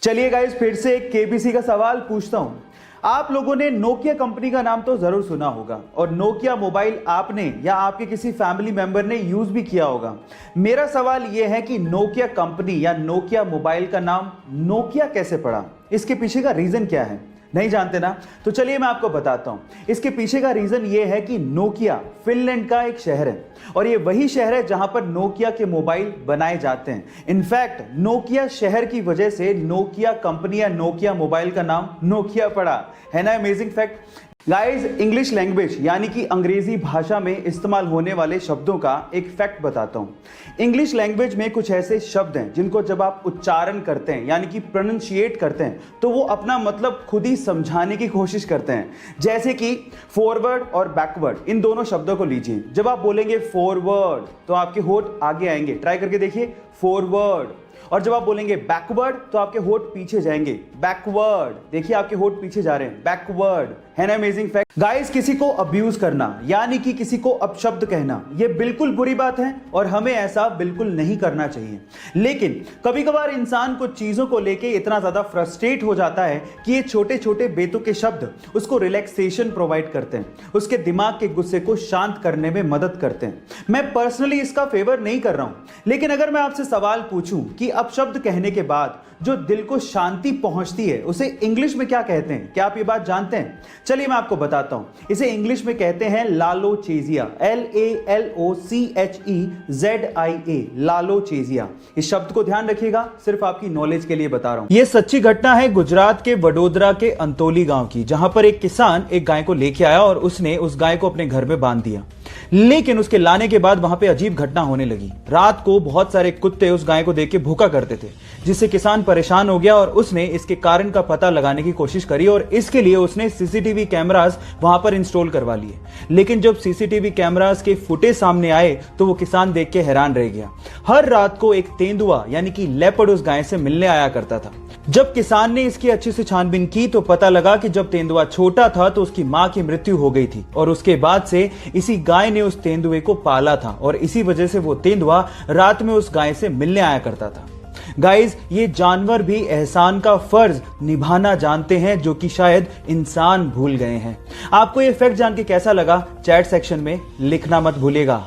चलिए गाइस, फिर से एक केबीसी का सवाल पूछता हूं। आप लोगों ने नोकिया कंपनी का नाम तो जरूर सुना होगा और नोकिया मोबाइल आपने या आपके किसी फैमिली मेंबर ने यूज भी किया होगा। मेरा सवाल यह है कि नोकिया कंपनी या नोकिया मोबाइल का नाम नोकिया कैसे पड़ा? इसके पीछे का रीजन क्या है? नहीं जानते ना? तो चलिए मैं आपको बताता हूं। इसके पीछे का रीजन ये है कि नोकिया फिनलैंड का एक शहर है और ये वही शहर है जहां पर नोकिया के मोबाइल बनाए जाते हैं। इनफैक्ट नोकिया शहर की वजह से नोकिया कंपनी या नोकिया मोबाइल का नाम नोकिया पड़ा। है ना amazing fact? Guys, English language यानी कि अंग्रेजी भाषा में इस्तेमाल होने वाले शब्दों का एक फैक्ट बताता हूं। इंग्लिश लैंग्वेज में कुछ ऐसे शब्द हैं जिनको जब आप उच्चारण करते हैं यानी कि प्रोनाउंशिएट करते हैं तो वो अपना मतलब खुद ही समझाने की कोशिश करते हैं। जैसे कि फॉरवर्ड और बैकवर्ड, इन दोनों शब्दों को लीजिए। जब आप बोलेंगे फॉरवर्ड तो आपके होठ आगे आएंगे, ट्राई करके देखिए, फॉरवर्ड। और जब आप बोलेंगे बैकवर्ड तो आपके होठ पीछे जाएंगे, बैकवर्ड। देखिए आपके होठ पीछे जा रहे हैं, बैकवर्ड। है ना अमेजिंग फैक्ट? गाइस, किसी को अब्यूज करना यानी कि किसी को अपशब्द कहना ये बिल्कुल बुरी बात है और हमें ऐसा बिल्कुल नहीं करना चाहिए। लेकिन कभी कभार इंसान कुछ चीजों को लेके इतना ज्यादा फ्रस्ट्रेट हो जाता है कि ये छोटे छोटे बेतुके शब्द उसको रिलैक्सेशन प्रोवाइड करते हैं, उसके दिमाग के गुस्से को शांत करने में मदद करते हैं। मैं पर्सनली इसका फेवर नहीं कर रहा हूं, लेकिन अगर मैं आपसे सवाल पूछूं कि अपशब्द कहने के बाद जो दिल को शांति पहुंचती है उसे इंग्लिश में क्या कहते हैं, क्या आप ये बात जानते हैं? चलिए मैं आपको बताता हूं। इसे इंग्लिश में कहते हैं लालोचेजिया, LALOCHEZIA, लालोचेजिया। इस शब्द को ध्यान रखिएगा, सिर्फ आपकी नॉलेज के लिए बता रहा हूं। यह सच्ची घटना है गुजरात के वडोदरा के अंतोली गांव की, जहां पर एक किसान एक गाय को लेके आया और उसने उस गाय को अपने घर में बांध दिया। लेकिन उसके लाने के बाद वहां पे अजीब घटना होने लगी। रात को बहुत सारे कुत्ते उस गाय को देख के भूखा करते थे, जिससे किसान परेशान हो गया और उसने इसके कारण का पता लगाने की कोशिश करी और इसके लिए उसने सीसीटीवी कैमरास वहां पर इंस्टॉल करवा लिए। लेकिन जब सीसीटीवी कैमरास के फुटेज सामने आए तो वो किसान देख के हैरान रह गया। हर रात को एक तेंदुआ यानी कि लेपर्ड उस गाय से मिलने आया करता था। जब किसान ने इसकी अच्छे से छानबीन की तो पता लगा कि जब तेंदुआ छोटा था तो उसकी मां की मृत्यु हो गई थी और उसके बाद से इसी गाय ने उस तेंदुए को पाला था और इसी वजह से वो तेंदुआ रात में उस गाय से मिलने आया करता था। गाइस, ये जानवर भी एहसान का फर्ज निभाना जानते हैं जो कि शायद इंसान भूल गए हैं। आपको ये फैक्ट जान के कैसा लगा? चैट सेक्शन में लिखना मत भूलिएगा।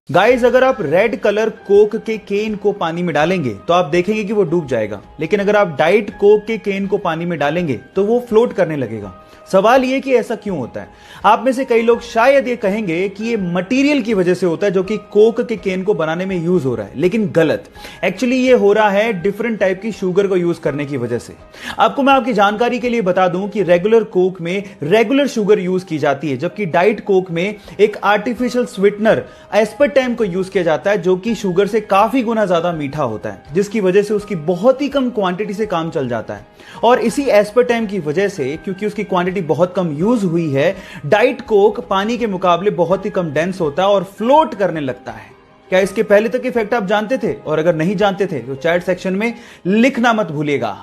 गाइस, अगर आप रेड कलर कोक के केन को पानी में डालेंगे तो आप देखेंगे कि वो डूब जाएगा, लेकिन अगर आप डाइट कोक के केन को पानी में डालेंगे तो वो फ्लोट करने लगेगा। सवाल ये कि ऐसा क्यों होता है? आप में से कई लोग शायद ये कहेंगे कि ये मटेरियल की वजह से होता है जो कि कोक के केन को बनाने में यूज हो रहा है, लेकिन गलत। एक्चुअली ये हो रहा है डिफरेंट टाइप की शुगर को यूज करने की वजह से। आपको मैं आपकी जानकारी के लिए बता दूं कि रेगुलर कोक में रेगुलर शुगर यूज की जाती है, जबकि डाइट कोक में एक आर्टिफिशियल स्वीटनर एस्पर्टेम को यूज किया जाता है जो कि शुगर से काफी गुना ज्यादा मीठा होता है, जिसकी वजह से उसकी बहुत ही कम क्वांटिटी से काम चल जाता है। और इसी एस्पर्टेम की वजह से, क्योंकि उसकी क्वांटिटी बहुत कम यूज हुई है, डाइट कोक पानी के मुकाबले बहुत ही कम डेंस होता है और फ्लोट करने लगता है। क्या इसके पहले तक इफेक्ट आप जानते थे? और अगर नहीं जानते थे तो चैट सेक्शन में लिखना मत भूलिएगा।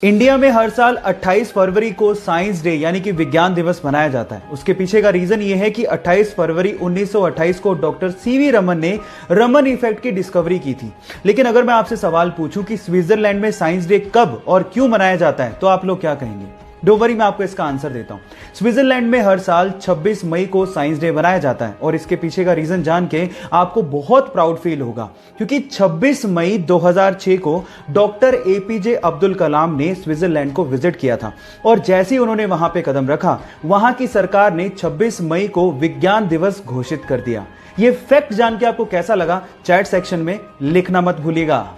इंडिया में हर साल 28 फरवरी को साइंस डे यानी कि विज्ञान दिवस मनाया जाता है। उसके पीछे का रीजन यह है कि 28 फरवरी 1928 को डॉक्टर सीवी रमन ने रमन इफेक्ट की डिस्कवरी की थी। लेकिन अगर मैं आपसे सवाल पूछूं कि स्विट्जरलैंड में साइंस डे कब और क्यों मनाया जाता है तो आप लोग क्या कहेंगे? डोंट वरी, मैं आपको इसका आंसर देता हूं। स्विट्जरलैंड में हर साल 26 मई को साइंस डे मनाया जाता है और इसके पीछे का रीजन जान के आपको बहुत प्राउड फील होगा, क्योंकि 26 मई 2006 को डॉक्टर एपीजे अब्दुल कलाम ने स्विट्जरलैंड को विजिट किया था और जैसे ही उन्होंने वहां पे कदम रखा, वहां की सरकार ने 26 मई को विज्ञान दिवस घोषित कर दिया। यह फैक्ट जान के आपको कैसा लगा? चैट सेक्शन में लिखना मत भूलिएगा।